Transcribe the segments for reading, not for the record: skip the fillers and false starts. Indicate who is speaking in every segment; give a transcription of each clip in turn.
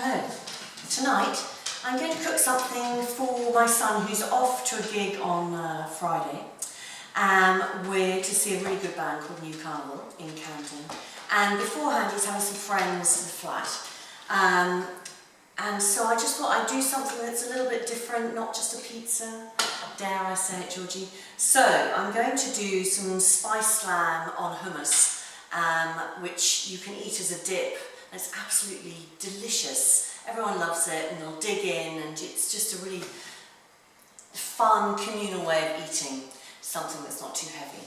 Speaker 1: Hello. Tonight I'm going to cook something for my son who's off to a gig on Friday to see a really good band called New Carnival in Camden. And beforehand he's having some friends to the flat. And so I just thought I'd do something that's a little bit different, not just a pizza. Dare I say it, Georgie? So I'm going to do some spice lamb on hummus, which you can eat as a dip. It's absolutely delicious. Everyone loves it and they'll dig in, and it's just a really fun communal way of eating something that's not too heavy.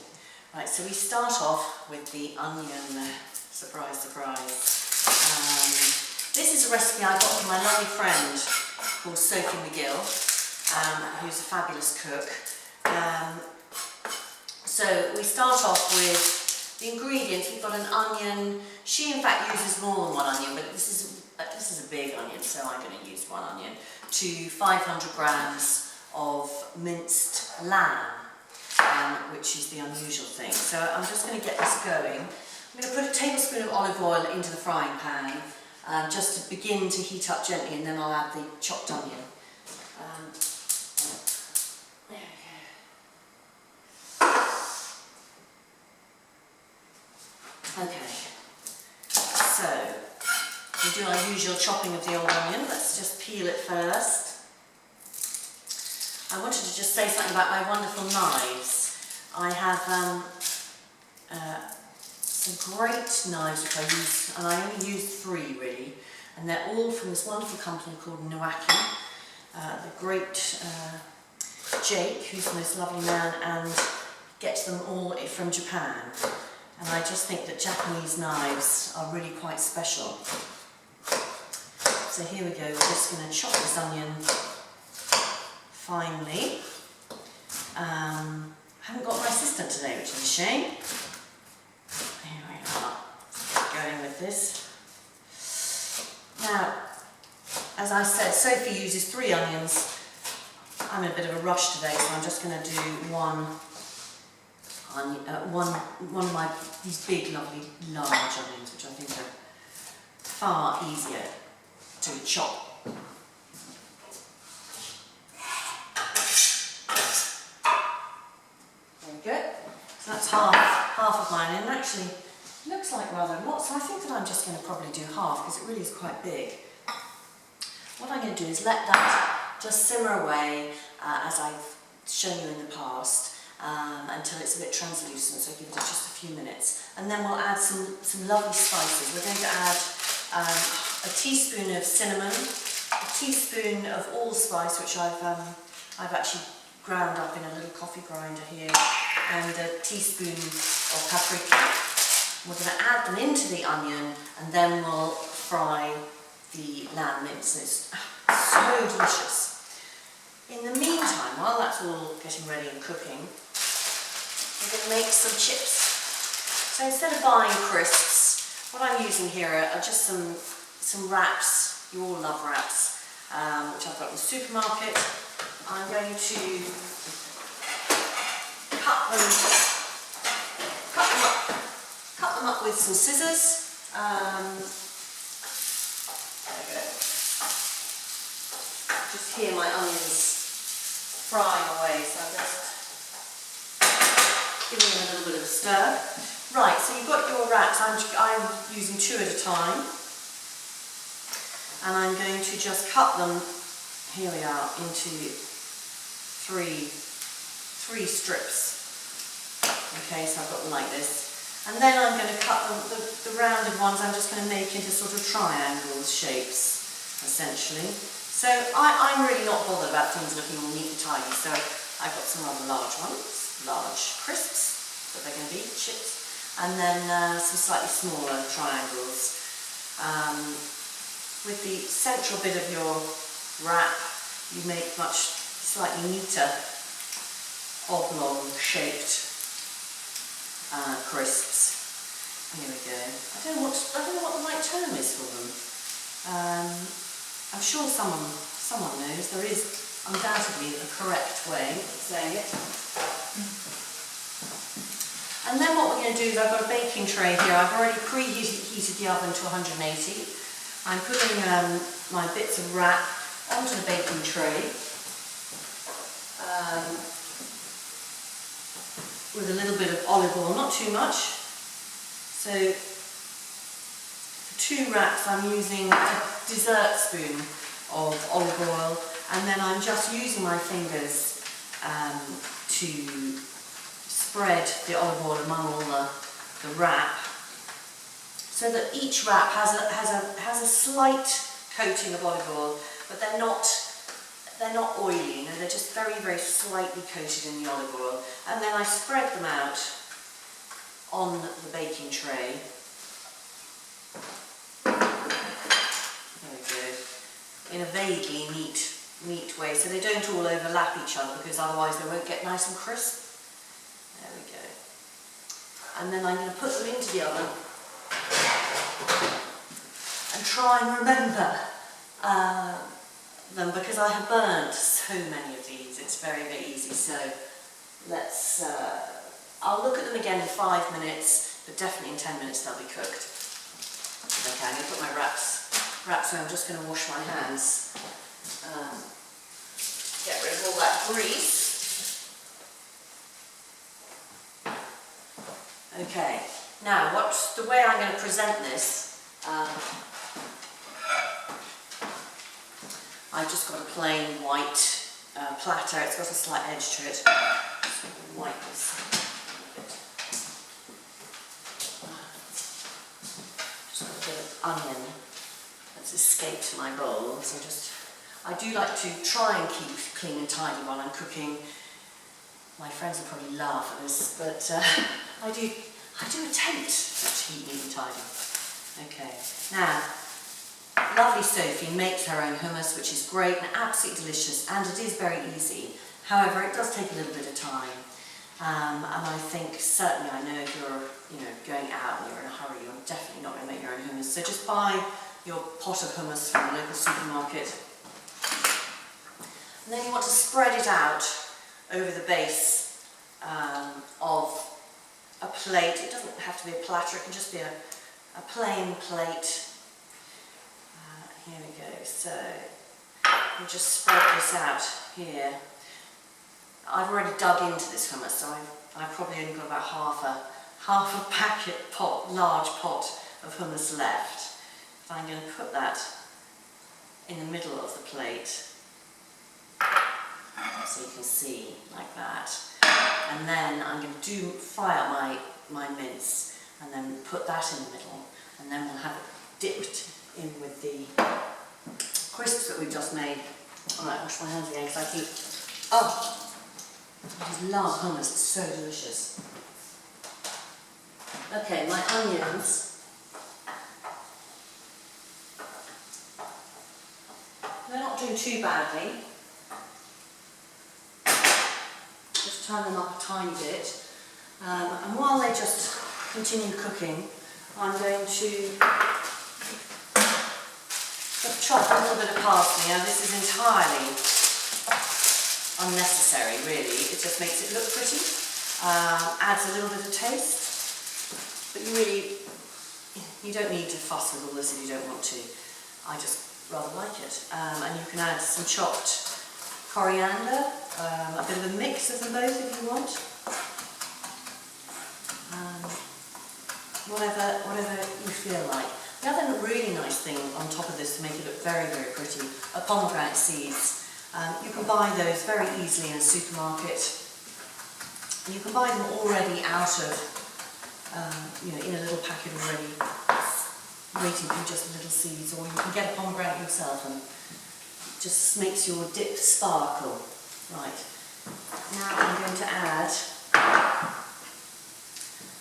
Speaker 1: Right, so we start off with the onion. Surprise, surprise. This is a recipe I got from my lovely friend called Sophie McGill, who's a fabulous cook. So we start off with the ingredients. We've got an onion. She in fact uses more than one onion, but this is a big onion, so I'm going to use one onion, to 500 grams of minced lamb, which is the unusual thing. So I'm just going to get this going. I'm going to put a tablespoon of olive oil into the frying pan, just to begin to heat up gently, and then I'll add the chopped onion. There we go. Okay, so we do our usual chopping of the old onion. Let's just peel it first. I wanted to just say something about my wonderful knives. I have some great knives which I use, and I only use 3 really, and they're all from this wonderful company called Nowaki. The great Jake, who's the most lovely man, and gets them all from Japan. And I just think that Japanese knives are really quite special. So here we go, we're just going to chop this onion finely. I haven't got my assistant today, which is a shame. Here we are, going with this. Now, as I said, Sophie uses 3 onions. I'm in a bit of a rush today, so I'm just going to do one of these big, lovely, large onions, which I think are far easier to chop. There we go. So that's half of mine, and actually it looks like rather a lot, so I think that I'm just going to probably do half, because it really is quite big. What I'm going to do is let that just simmer away, as I've shown you in the past, until it's a bit translucent, so give it just a few minutes. And then we'll add some lovely spices. We're going to add a teaspoon of cinnamon, a teaspoon of allspice, which I've actually ground up in a little coffee grinder here, and a teaspoon of paprika. We're going to add them into the onion, and then we'll fry the lamb mince. It's so delicious. In the meantime, while that's all getting ready and cooking, we're going to make some chips. So instead of buying crisps, what I'm using here are just some wraps. You all love wraps, which I've got in the supermarket. I'm going to cut them up with some scissors. There we go. Just hear my onions frying away, so I'm just giving them a little bit of a stir. Right, so you've got your wraps. I'm using 2 at a time, and I'm going to just cut them, here we are, into three strips. Okay, so I've got them like this. And then I'm going to cut them, the rounded ones I'm just going to make into sort of triangles shapes, essentially. So I'm really not bothered about things looking all neat and tidy, so I've got some rather large ones, large crisps, that they're going to be, chips, and then some slightly smaller triangles. With the central bit of your wrap, you make much slightly neater, oblong-shaped crisps. Here we go. I don't know what the right term is for them. I'm sure someone knows. There is undoubtedly a correct way of saying it. And then what we're going to do is, I've got a baking tray here. I've already preheated the oven to 180. I'm putting my bits of wrap onto the baking tray with a little bit of olive oil, not too much. So for 2 wraps I'm using a dessert spoon of olive oil, and then I'm just using my fingers to spread the olive oil among all the wrap, so that each wrap has a slight coating of olive oil, but they're not oily, you know, they're just very, very slightly coated in the olive oil. And then I spread them out on the baking tray. There we go. In a vaguely neat way, so they don't all overlap each other, because otherwise they won't get nice and crisp. There we go. And then I'm going to put them into the oven and try and remember them, because I have burnt so many of these. It's very, very easy. So let's, I'll look at them again in 5 minutes, but definitely in 10 minutes they'll be cooked. Okay, I'm going to put my wraps so I'm just going to wash my hands. Get rid of all that grease. Okay, now what's the way I'm going to present this? I've just got a plain white platter. It's got a slight edge to it. Just wipe this a bit. Just got a bit of onion that's escaped my bowl. So I do like to try and keep clean and tidy while I'm cooking. My friends will probably laugh at this, but I do attempt to keep neat and tidy. Okay, now, lovely Sophie makes her own hummus, which is great and absolutely delicious, and it is very easy. However, it does take a little bit of time, and I think certainly, I know if you're going out and you're in a hurry, you're definitely not going to make your own hummus. So just buy your pot of hummus from the local supermarket, and then you want to spread it out over the base of a plate. It doesn't have to be a platter, it can just be a plain plate. Here we go, so we'll just spread this out here. I've already dug into this hummus, so I've probably only got about half a large pot of hummus left. So I'm going to put that in the middle of the plate, so you can see, like that. And then I'm going to fry up my mince, and then put that in the middle, and then we'll have it dipped in with the crisps that we've just made. Alright, wash my hands again, because I keep... Oh! I just love hummus, it's so delicious. Okay, my onions. They're not doing too badly. Just turn them up a tiny bit. And while they just continue cooking, I'm going to chop a little bit of parsley. Now this is entirely unnecessary, really. It just makes it look pretty, adds a little bit of taste, but you don't need to fuss with all this if you don't want to. I just rather like it. And you can add some chopped coriander, a bit of a mix of them both if you want. Whatever you feel like. The other really nice thing on top of this to make it look very, very pretty are pomegranate seeds. You can buy those very easily in a supermarket. You can buy them already out of, in a little packet already, waiting for just little seeds, or you can get a pomegranate yourself and it just makes your dip sparkle. Right, now I'm going to add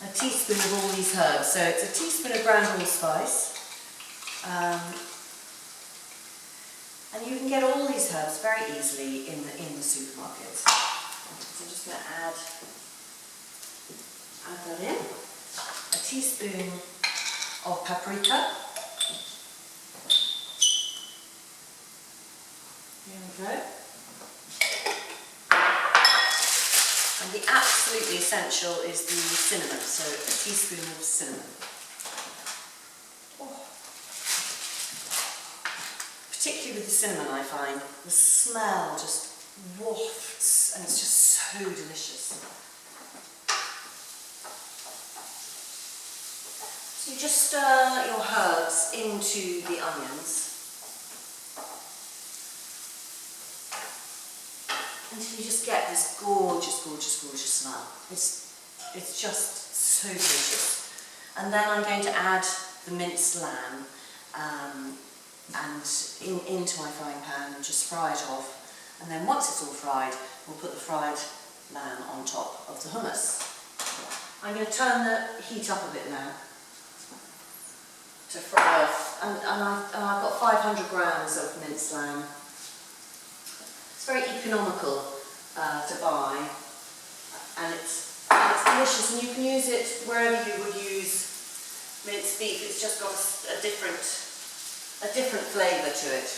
Speaker 1: a teaspoon of all these herbs. So it's a teaspoon of ground allspice, and you can get all these herbs very easily in the supermarkets. So I'm just going to add that in. A teaspoon of paprika. Here we go. And the absolutely essential is the cinnamon, so a teaspoon of cinnamon. Oh. particularly with the cinnamon, I find the smell just wafts and it's just so delicious. So you just stir your herbs into the onions until you just get this gorgeous, gorgeous, gorgeous smell. It's just so delicious. And then I'm going to add the minced lamb into my frying pan and just fry it off. And then once it's all fried, we'll put the fried lamb on top of the hummus. I'm going to turn the heat up a bit now to fry off. And I've got 500 grams of minced lamb. It's very economical to buy, and it's delicious, and you can use it wherever you would use minced beef. It's just got a different flavour to it.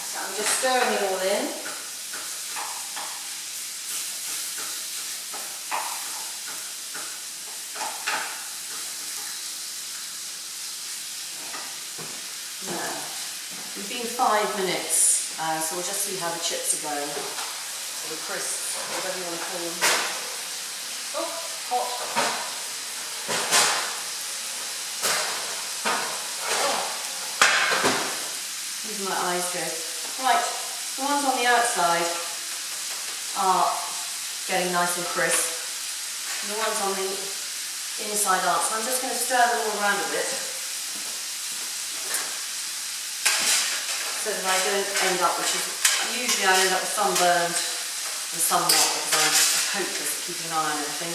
Speaker 1: So I'm just stirring it all in. We've been 5 minutes, so we'll just see how the chips are going, or the crisps, whatever you want to call them. Oh, hot. Oh. These are my eyes go. Right, the ones on the outside are getting nice and crisp, and the ones on the inside aren't, so I'm just going to stir them all around a bit, so that I don't end up, usually I end up with some burned and some not, because I'm hopeless at keeping an eye on everything.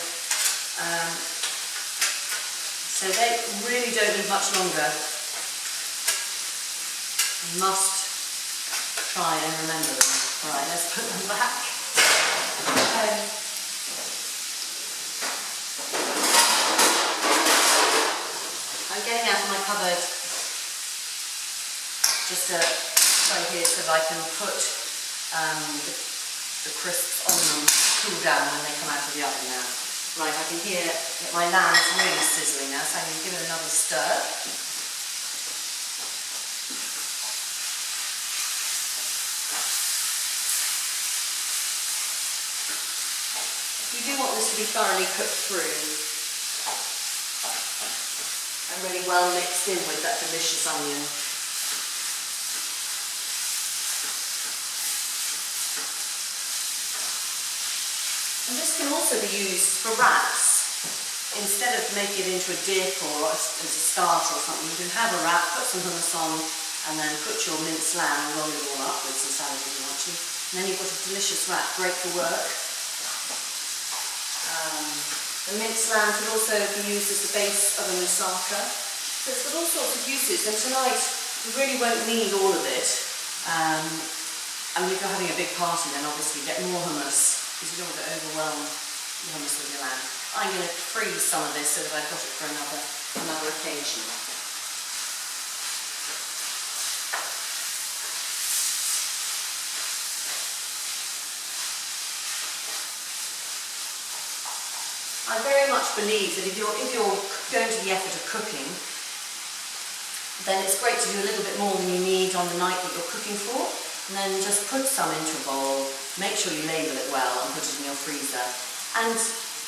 Speaker 1: So they really don't need much longer. You must try and remember them. Alright, let's put them back. I'm getting out of my cupboard just to right here so that I can put the crisps on them to cool down when they come out of the oven now. Right, I can hear that my lamb is really sizzling now, so I'm going to give it another stir. You do want this to be thoroughly cooked through and really well mixed in with that delicious onion. And this can also be used for wraps. Instead of making it into a dip or as a starter or something, you can have a wrap, put some hummus on, and then put your minced lamb and roll it all up with some salad if you want to. And then you've got a delicious wrap, great for work. The minced lamb can also be used as the base of a moussaka. So it's got all sorts of uses, and tonight you really won't need all of it. I mean, if you're having a big party, then obviously get more hummus, because you don't want to overwhelm the hummus with your lamb. I'm going to freeze some of this so that I've got it for another occasion. I very much believe that if you're going to the effort of cooking, then it's great to do a little bit more than you need on the night that you're cooking for. And then just put some into a bowl, make sure you label it well and put it in your freezer. And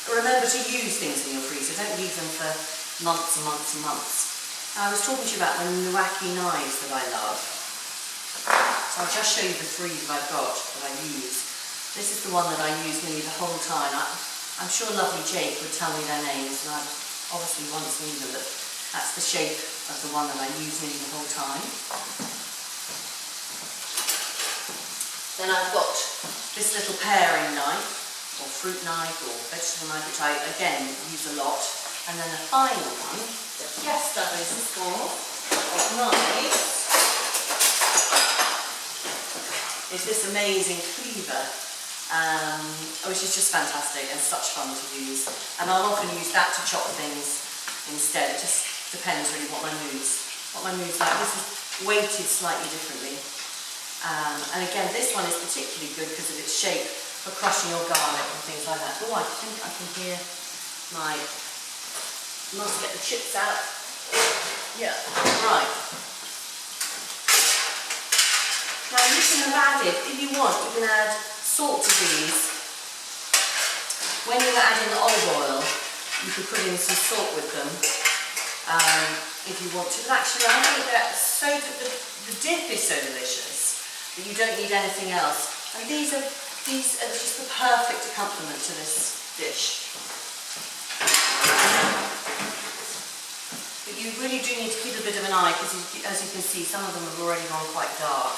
Speaker 1: remember to use things in your freezer, don't leave them for months and months and months. I was talking to you about the Nuaki knives that I love. So I'll just show you the 3 that I've got that I use. This is the one that I use nearly the whole time. I'm sure lovely Jake would tell me their names, and I've obviously once knew them, but that's the shape of the one that I use nearly the whole time. Then I've got this little paring knife, or fruit knife, or vegetable knife, which I, again, use a lot. And then the final one, the Fiesta Resistor of knives, is this amazing cleaver, which is just fantastic and such fun to use. And I'll often use that to chop things instead. It just depends really what my mood's like. This is weighted slightly differently. And again, this one is particularly good because of its shape. for crushing your garlic and things like that. Oh, I think I can hear my, must get the chips out. Yeah, right. Now you can have added, if you want, you can add salt to these. When you're adding the olive oil, you could put in some salt with them if you want to. But actually, I think that the dip is so delicious that you don't need anything else. And these are just the perfect accompaniment to this dish. But you really do need to keep a bit of an eye because, as you can see, some of them have already gone quite dark.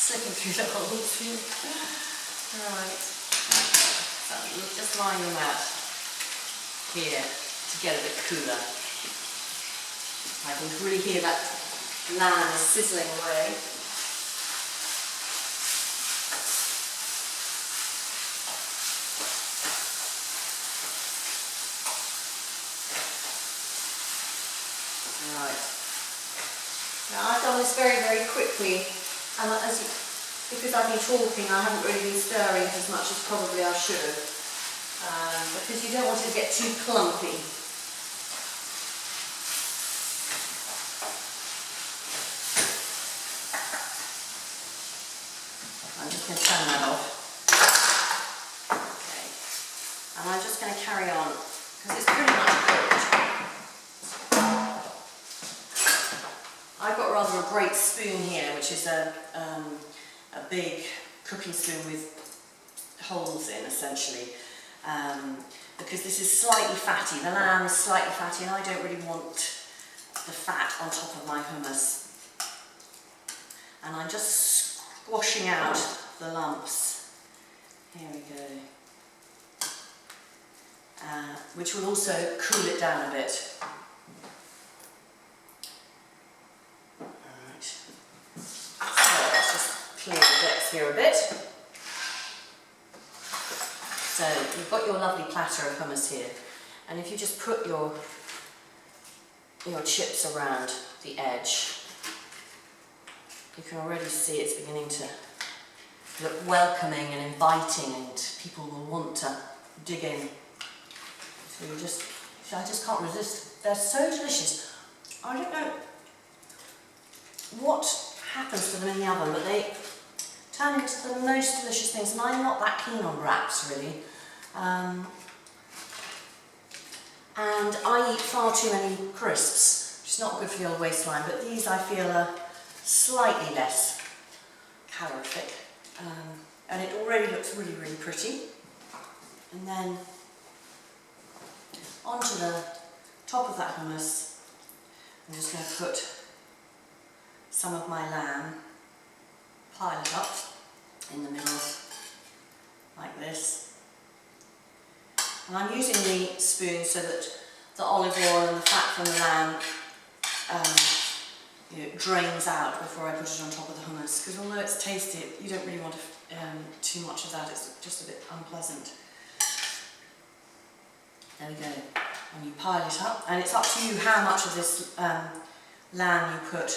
Speaker 1: Slipping through the holes here. Right. So we'll just line them out here to get a bit cooler. I can really hear that lamb is sizzling away. Right. Now I've done this very, very quickly, and because I've been talking, I haven't really been stirring as much as probably I should have, because you don't want it to get too clumpy. I'm just going to turn that off. Okay. And I'm just going to carry on, because it's pretty much cooked. I've got rather a great spoon here, which is a big cooking spoon with holes in, essentially, because this is slightly fatty. The lamb is slightly fatty, and I don't really want the fat on top of my hummus. And I'm just squashing out the lumps. Here we go. Which will also cool it down a bit. Clear the decks here a bit. So you've got your lovely platter of hummus here, and if you just put your chips around the edge, you can already see it's beginning to look welcoming and inviting, and people will want to dig in. So I just can't resist. They're so delicious. I don't know what happens to them in the oven, but they turn into the most delicious things, and I'm not that keen on wraps really, and I eat far too many crisps, which is not good for the old waistline, but these I feel are slightly less calorific, and it already looks really, really pretty. And then onto the top of that hummus, I'm just going to put some of my lamb, pile it up in the middle, like this. And I'm using the spoon so that the olive oil and the fat from the lamb drains out before I put it on top of the hummus, because although it's tasty, you don't really want too much of that, it's just a bit unpleasant. There we go. And you pile it up, and it's up to you how much of this lamb you put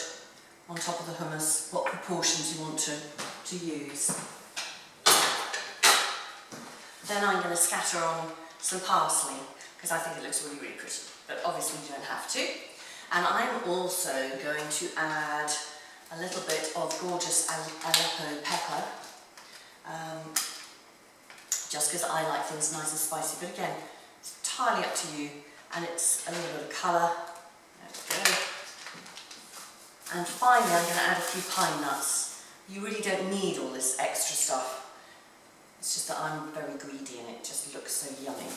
Speaker 1: on top of the hummus, what proportions you want to use. Then I'm going to scatter on some parsley, because I think it looks really, really pretty, but obviously you don't have to. And I'm also going to add a little bit of gorgeous Aleppo pepper, just because I like things nice and spicy, but again, it's entirely up to you, and it's a little bit of colour. There we go. And finally, I'm going to add a few pine nuts. You really don't need all this extra stuff. It's just that I'm very greedy and it just looks so yummy.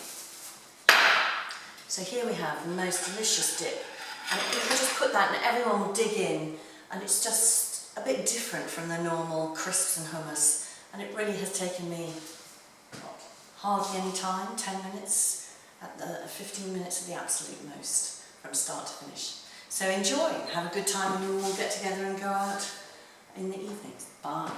Speaker 1: So here we have the most delicious dip. And you can just put that and everyone will dig in. And it's just a bit different from the normal crisps and hummus. And it really has taken me, hardly any time, 10 minutes, 15 minutes at the absolute most, from start to finish. So enjoy, have a good time, and we'll all get together and go out in the evenings. Bye.